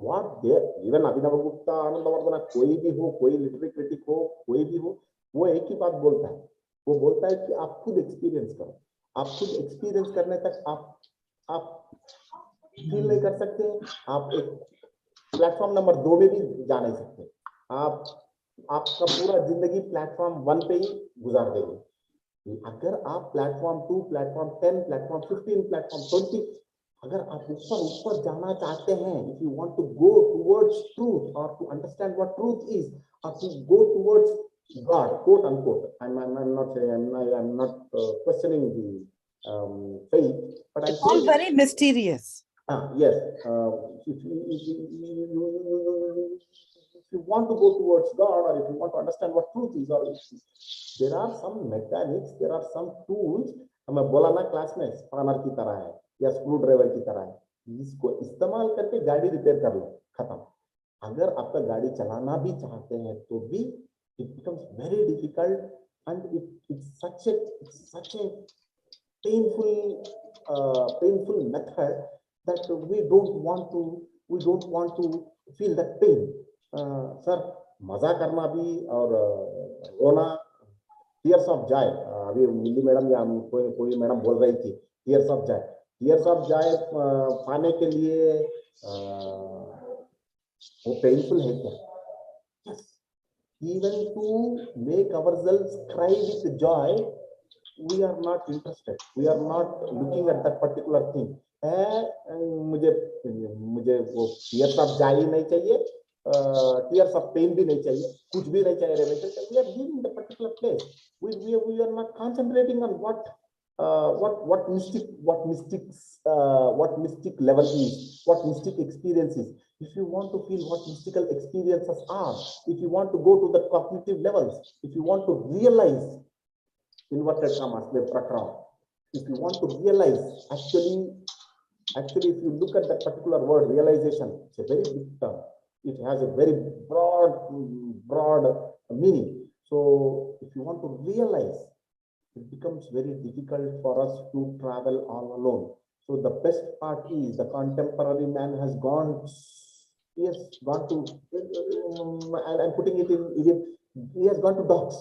what they even Abhinava Gupta Anandavardhana कोई भी हो कोई literary critic हो कोई भी हो वो एक ही बात बोलता है वो बोलता है कि आप खुद एक्सपीरियंस करो आप खुद एक्सपीरियंस करने तक आप फील नहीं कर सकते आप एक प्लेटफॉर्म नंबर 2 में भी जा नहीं सकते आपका पूरा जिंदगी प्लेटफॉर्म 1 पे ही गुजार देंगे अगर आप प्लेटफॉर्म 2 प्लेटफॉर्म 10 प्लेटफॉर्म 15 प्लेटफॉर्म 20 अगर आप ऊपर जाना चाहते हैं if you want to go towards truth और to understand what truth is और to go towards God quote unquote I'm not questioning the faith but I'm all saying very mysterious. Yes if you want to go towards God or if you want to understand what truth is or there are some mechanics there are some tools हमें बोला ना class में स्पानर की तरह है या screw driver की तरह है इसको इस्तेमाल करके गाड़ी रिपेयर कर लो खत्म अगर आपका गाड़ी चलाना भी चाहते हैं तो भी it becomes very difficult and it's such a painful method that we don't want to feel that pain sir मजा करना भी और रोना tears of joy अभी मिली मैडम या कोई मैडम बोल रही थी tears of joy पाने के लिए वो पेनफुल है क्या yes. Even to make ourselves cry with joy we are not interested we are not looking at that particular thing मुझे वो tears of joy नहीं चाहिए tears of pain भी नहीं चाहिए कुछ भी नहीं चाहिए we are leaving the particular place we are not concentrating on what mystic level is what mystic experience is if you want to feel what mystical experiences are if you want to go to the cognitive levels if you want to realize inverted commas if you want to realize actually Actually, if you look at that particular word, realization, it's a very big term. It has a very broad meaning. So if you want to realize, it becomes very difficult for us to travel all alone. So the best part is the contemporary man has gone, he has gone to, and I'm putting it in Egypt, he has gone to dogs.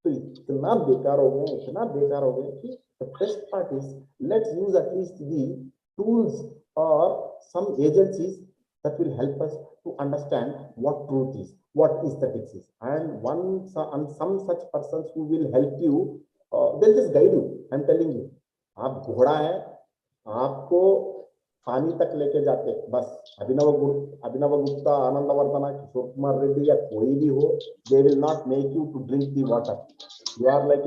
So इतना बेकार हो गए, इतना बेकार हो गए कि the best part is, let's use at least the tools or some agencies that will help us to understand what truth is, what aesthetics is, and some such persons who will help you, they'll just guide you. I'm telling you, आप घोड़ा है, आपको पानी तक लेके जाते, बस अभिनव गुप्ता, आनंदवर्धना, किशोर कुमार रेड्डी या कोई भी हो, they will not make you to drink the water. You are like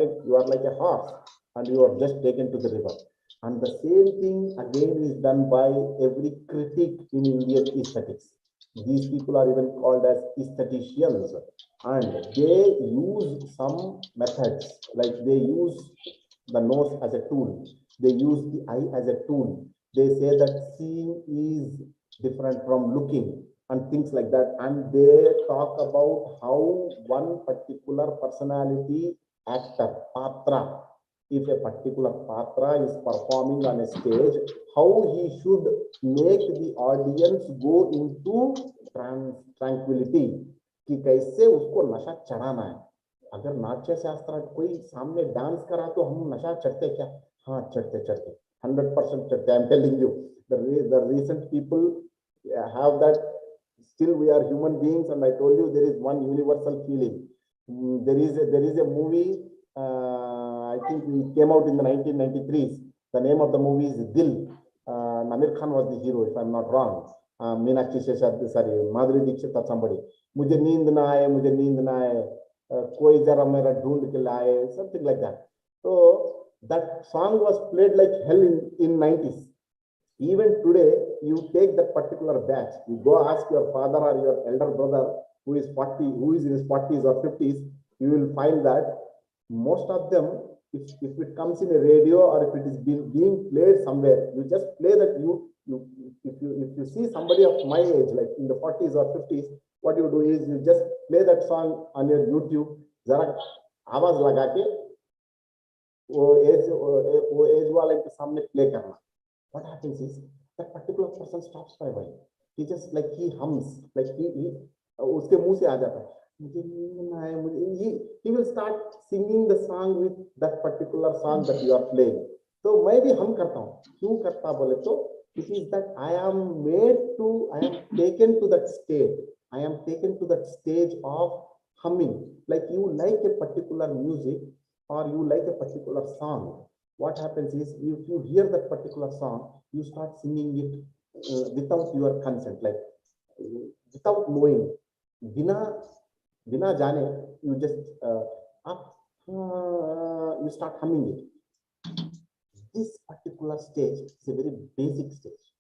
a horse and you are just taken to the river. And the same thing again is done by every critic in Indian aesthetics. These people are even called as aestheticians, and they use some methods, like they use the nose as a tool, they use the eye as a tool. They say that seeing is different from looking and things like that. And they talk about how one particular personality, actor, patra, if a particular patra is performing on a stage, how he should make the audience go into tranquility, कि कैसे उसको नशा चढ़ाना है. अगर नाट्य शास्त्र कोई सामने डांस करा तो हम नशा चढ़ते क्या? हाँ, चढ़ते 100% चढ़ते. I'm telling you, the recent people have that. Still we are human beings, and I told you there is one universal feeling. There is a movie, I think it came out in the 1993s. The name of the movie is Dil. Amir Khan was the hero, if I'm not wrong. Meenakshi Sheshadri, sorry, Madhuri Dixit or somebody. मुझे नींद ना आए, कोई जरा मेरा ढूंढ के लाए, something like that. So that song was played like hell in 90s. Even today, you take that particular batch, you go ask your father or your elder brother who is in his 40s or 50s, you will find that most of them, if it comes in a radio or if it is being played somewhere, you just play that. If you see somebody of my age, like in the 40s or 50s, what you do is you just play that song on your YouTube, जरा आवाज लगा के वो as वाले के सामने play करना. What happens is that particular person stops by while. He just like he hums, like he उसके मुंह से आ जाता है. He will start singing the song with that particular song that you are playing. So मैं भी हम करता हूँ. क्यों करता बोले तो it is that I am taken to that state. I am taken to that stage of humming. Like you like a particular music or you like a particular song. What happens is, if you hear that particular song, you start singing it without your consent, like without knowing, bina jane, you just you start humming it. This particular stage is a very basic stage.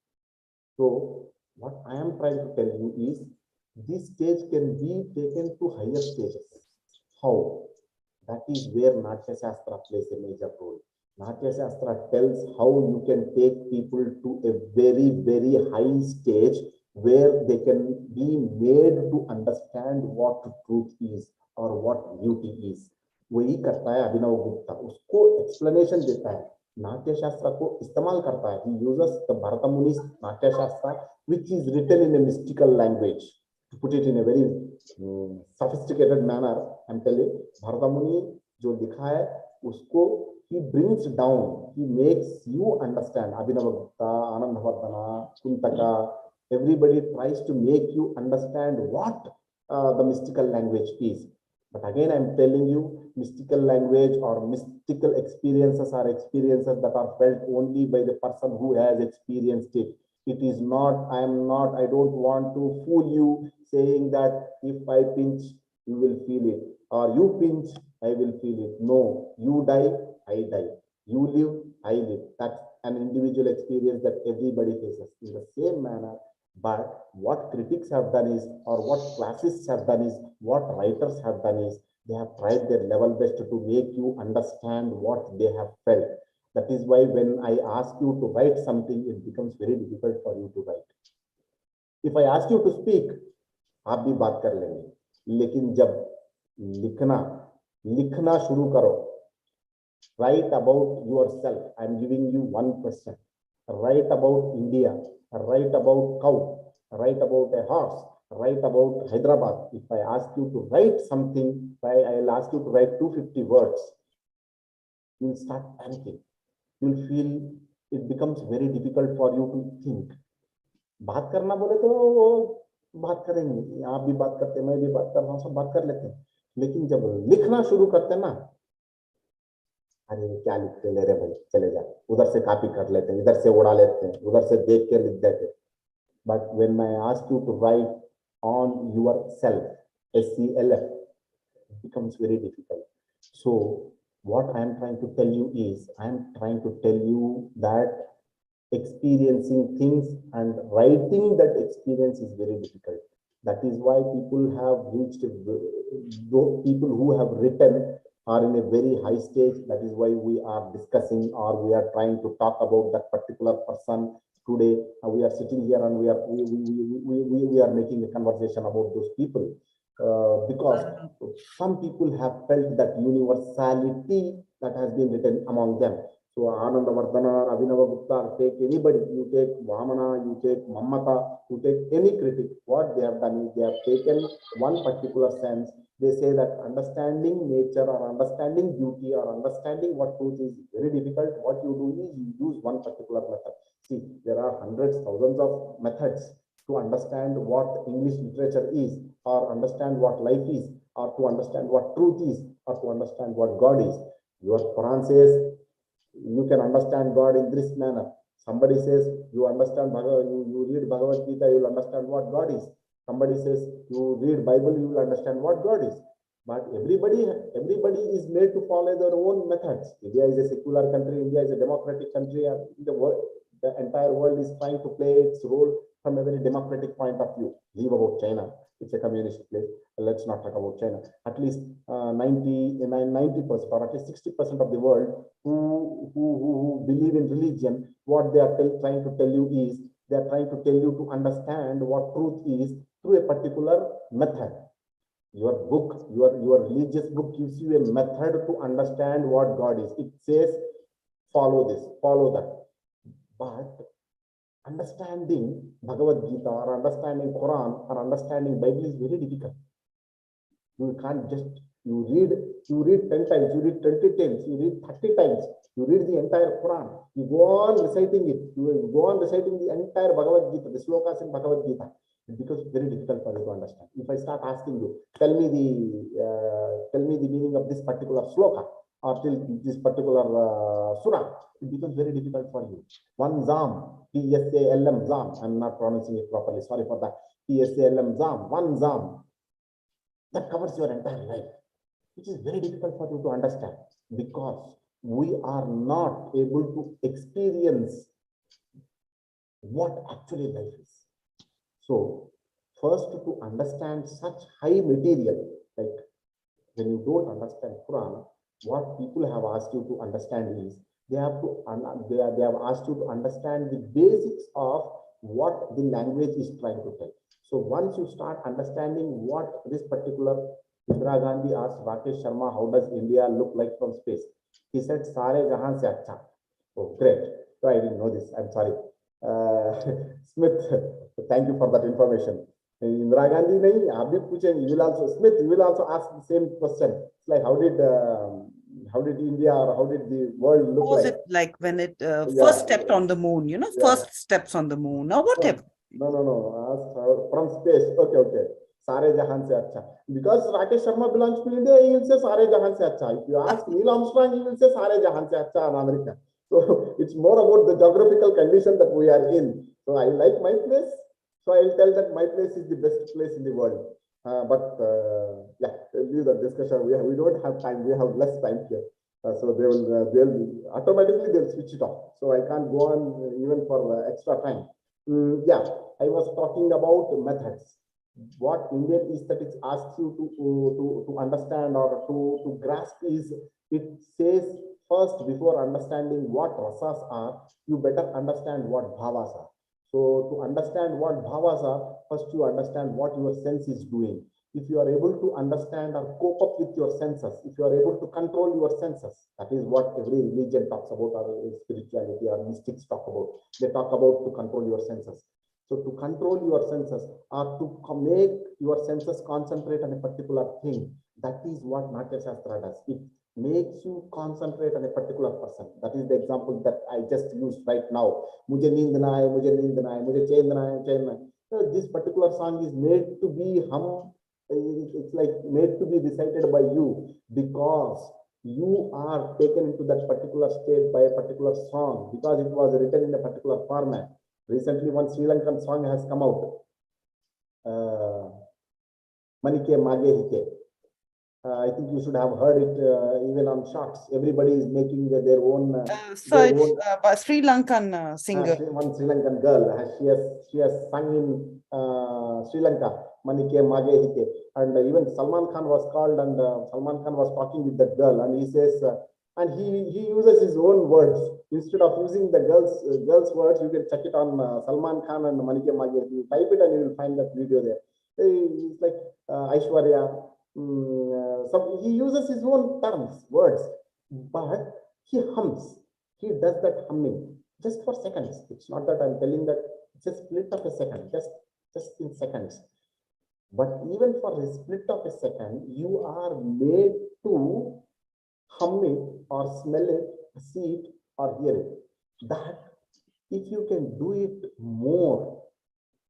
So what I am trying to tell you is, this stage can be taken to higher stages. How? That is where Natya Shastra plays a major role. Natya Shastra tells how you can take people to a very, very high stage where they can be made to understand what truth is or what beauty is. वही करता है अभिनव गुप्ता, उसको explanation देता है, नाट्य शास्त्र को इस्तेमाल करता है. He uses the Bharata Muni's Natya Shastra, which is written in a mystical language. To put it in a very sophisticated manner, I'm telling, Bharata Muni जो लिखा है उसको he brings down, he makes you understand. Abhinava Gupta, Anandavardhana, Kuntaka, everybody tries to make you understand what the mystical language is. But again, I'm telling you, mystical language or mystical experiences are experiences that are felt only by the person who has experienced it. It is not, I don't want to fool you saying that if I pinch, you will feel it, or you pinch, I will feel it. No, you die, I die. You live, I live. That's an individual experience that everybody faces in the same manner. But what critics have done is, or what classists have done is, what writers have done is, they have tried their level best to make you understand what they have felt. That is why when I ask you to write something, it becomes very difficult for you to write. If I ask you to speak, आप भी बात कर लेंगे, लेकिन जब लिखना शुरू करो, write about yourself. I am giving you one question. Write about India, write about cow, write about a horse, write about Hyderabad. If I ask you to write something, I'll ask you to write 250 words, you'll start panicking. You'll feel it becomes very difficult for you to think. बात करना बोले तो वो बात करेंगे, आप भी बात करते, मैं भी बात कर रहा हूँ, सब बात कर लेते हैं, लेकिन जब लिखना शुरू करते हैं ना, अरे क्या लिखते ले रहे भाई, चले जा, उधर से कॉपी कर लेते हैं, इधर से उड़ा लेते हैं, उधर से देख के लिख देते हैं. But when I ask you to write on yourself, SELF, it becomes very difficult. So what I am trying to tell you is, I am trying to tell you that experiencing things and writing that experience is very difficult. That is why people have reached, people who have written are in a very high stage. That is why we are discussing, or we are trying to talk about that particular person today. We are sitting here and we are making a conversation about those people, because some people have felt that universality that has been written among them. So Anandavardhana, Abhinavagupta, take anybody, you take Vamana, you take Mamata, you take any critic, what they have done is they have taken one particular sense. They say that understanding nature or understanding beauty or understanding what truth is very difficult. What you do is you use one particular method. See, there are hundreds, thousands of methods to understand what English literature is, or understand what life is, or to understand what truth is, or to understand what God is. Your Quran says you can understand God in this manner. Somebody says you understand you read Bhagavad Gita, you will understand what God is. Somebody says you read Bible, you will understand what God is. But everybody is made to follow their own methods. India is a secular country, India is a democratic country, and the entire world is trying to play its role from a very democratic point of view. Leave about China, it's a communist place. Let's not talk about China. At least 90% or at least 60% of the world who believe in religion, what they are trying to tell you is, they are trying to tell you to understand what truth is through a particular method. Your book, your religious book gives you a method to understand what God is. It says, follow this, follow that. But understanding Bhagavad Gita or understanding Quran or understanding Bible is very difficult. You can't just, you read 10 times, you read 20 times, you read 30 times, you read the entire Quran, you go on reciting it, you go on reciting the entire Bhagavad Gita, the slokas in Bhagavad Gita. It becomes very difficult for you to understand. If I start asking you, tell me the meaning of this particular sloka, or till this particular surah, it becomes very difficult for you. One Zam, P-S-A-L-M, Zam, I'm not pronouncing it properly, sorry for that. P-S-A-L-M, Zam, one Zam, that covers your entire life, which is very difficult for you to understand, because we are not able to experience what actually life is. So, first to understand such high material, like when you don't understand Quran, what people have asked you to understand is, they have asked you to understand the basics of what the language is trying to tell. So once you start understanding what this particular, Indira Gandhi asked Rakesh Sharma, how does India look like from space? He said, Sare Jahan se acha. Oh, great. So I didn't know this. I'm sorry. Smith, thank you for that information. Indira Gandhi, you will also, Smith, you will also ask the same question. It's like, how did India or how did the world look Was like? it like when it first stepped on the moon, you know, first steps on the moon or whatever? No. Ask her from space. Okay. Sare Jahan se acha. Because Rakesh Sharma belongs to India, he will say Sare Jahan se acha. If you ask Neil Armstrong, he will say Sare Jahan se acha in America. So it's more about the geographical condition that we are in. So I like my place. So I will tell that my place is the best place in the world. Yeah, leave the discussion. We don't have time. We have less time here. So they'll automatically switch it off. So I can't go on even for extra time. Yeah, I was talking about methods. What Indian aesthetics asks you to understand or to grasp is, it says first, before understanding what rasas are, you better understand what bhavas are. So to understand what bhavas are, first you understand what your sense is doing. If you are able to understand or cope up with your senses, if you are able to control your senses, that is what every religion talks about, or spirituality or mystics talk about. They talk about to control your senses. So to control your senses or to make your senses concentrate on a particular thing, that is what Natya Shastra does. It makes you concentrate on a particular person. That is the example that I just used right now. Mujhe neend na aaye, mujhe neend na aaye, mujhe chain na aaye, chain na aaye. So this particular song is made to be it's like made to be recited by you because you are taken into that particular state by a particular song, because it was written in a particular format. Recently, one Sri Lankan song has come out. Manike Mage Hike. I think you should have heard it even on shorts. Everybody is making their own. So it's a Sri Lankan singer. One Sri Lankan girl. She has sung in Sri Lanka. Manike Mage Hike. And even Salman Khan was called, and Salman Khan was talking with that girl, and he says, and he uses his own words instead of using the girls' words. You can check it on Salman Khan and Manike Mage. You type it and you will find that video there. It's like Aishwarya. So he uses his own terms, words, but he hums. He does that humming just for seconds. It's not that I'm telling that it's a split of a second, just in seconds. But even for a split of a second, you are made to hum it or smell it, see it or hear it. That if you can do it more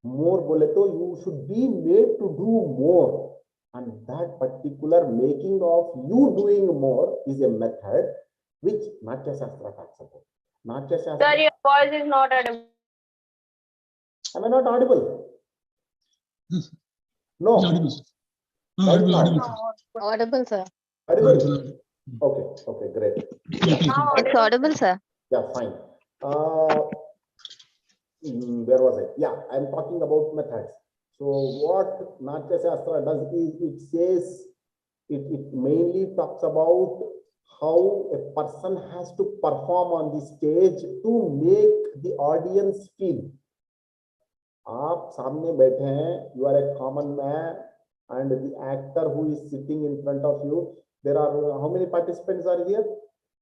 bole to you should be made to do more. And that particular making of you doing more is a method which Natya Shastra talks about. Natya Shastra. Sir, your voice is not audible. Am I not audible? Yes. No. Audible, sir. Right Audible, now. audible, sir. Audible, sir. Audible? Audible. Okay, great. Yeah, thank you. It's audible, sir. Yeah, fine. Where was I? Yeah, I'm talking about methods. So what Natya Shastra does is it says, it mainly talks about how a person has to perform on the stage to make the audience feel. आप सामने बैठे हैं, you are a common man, and the actor who is sitting in front of you, there are how many participants are here?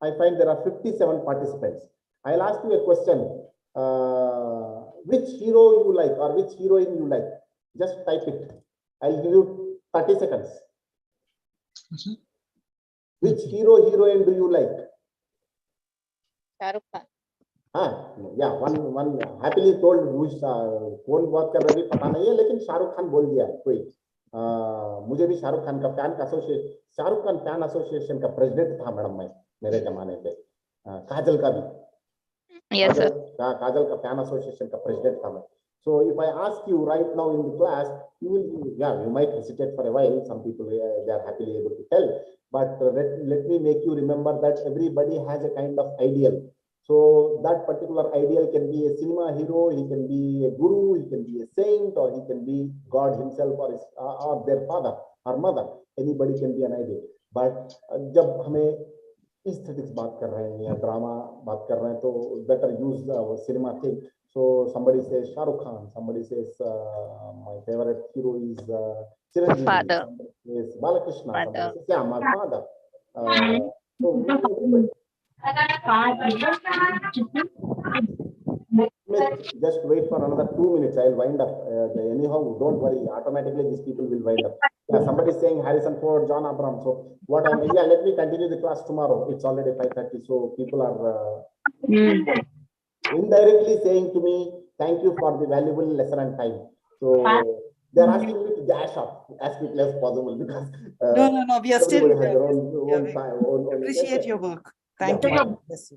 I find there are 57 participants. I'll ask you a question. Which hero you like or which heroine you like? Just type it. I'll give you 30 seconds. Sir? Which hero, heroine do you like? Shahrukh Khan. Yeah, one happily told कौन बात कर रही पता नहीं है, लेकिन शाहरुख खान बोल दिया कोई. मुझे भी शाहरुख खान का फैन एसोसिएशन का प्रेसिडेंट था मैडम, मैं मेरे जमाने पे. काजल का भी. Yes, sir. काजल का फैन एसोसिएशन का प्रेसिडेंट था मैं. So if I ask you right now in the class, you might hesitate for a while. Some people they are happily able to tell, but let me make you remember that everybody has a kind of ideal. So that particular ideal can be a cinema hero, he can be a guru, he can be a saint, or he can be God himself, or their father or mother. Anybody can be an ideal. But जब हमें aesthetics बात कर रहे हैं या drama बात कर रहे हैं, तो better use cinema thing. So somebody says Shah Rukh Khan, somebody says my favorite hero is Chiranjeevi, Father. somebody says Balakrishna, Father. somebody says my father. So just wait for another 2 minutes. I'll wind up. Anyhow, don't worry. Automatically, these people will wind up. Yeah, somebody is saying Harrison Ford, John Abraham. So let me continue the class tomorrow. It's already 5:30. So people are indirectly saying to me, thank you for the valuable lesson and time. So they're asking me to dash off as quickly as possible because No. We are still everybody has their own time. appreciate your work. Thank you. Fine. Yes, sir.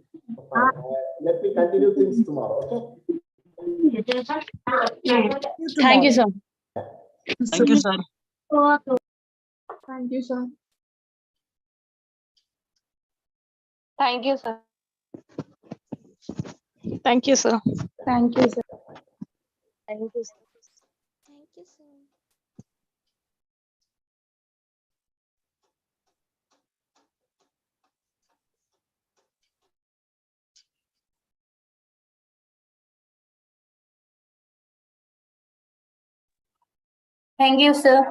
Fine. Let me continue things tomorrow. Okay. Thank you, sir. Thank you, sir. Thank you, sir. Thank you, sir. Thank you, sir. Thank you, sir. Thank you, sir. Thank you, sir.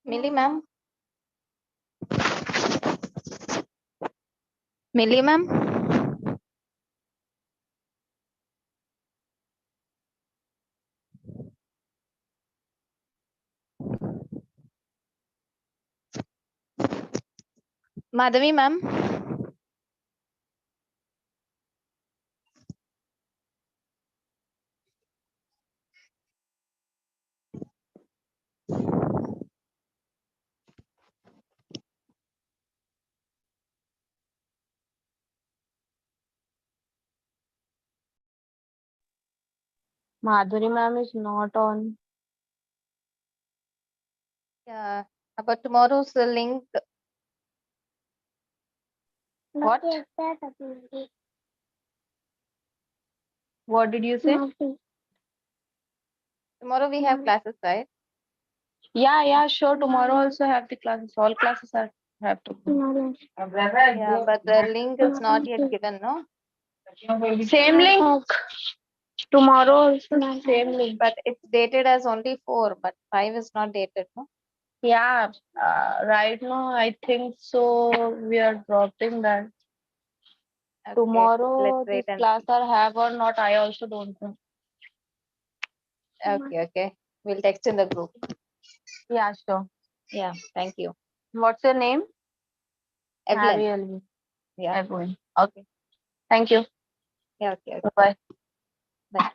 Millie ma'am. Millie ma'am. Madhavi ma'am. Madhuri ma'am is not on. Yeah, but tomorrow's link. What? What did you say? Tomorrow we have classes, right? Yeah, sure. Tomorrow also have the classes. All classes are have to go. Yeah, but the link is not yet given, no? Same link. Tomorrow also same link. But it's dated as only 4, but 5 is not dated, no? Yeah, right now I think so. We are dropping that. Okay, Tomorrow let's wait this and class are have or not. I also don't know. okay. We'll text in the group. Yeah, sure. Yeah, thank you. What's your name? Evelyn. Ariel. Yeah, Evelyn. Okay. Thank you. yeah, okay. Bye. Bye.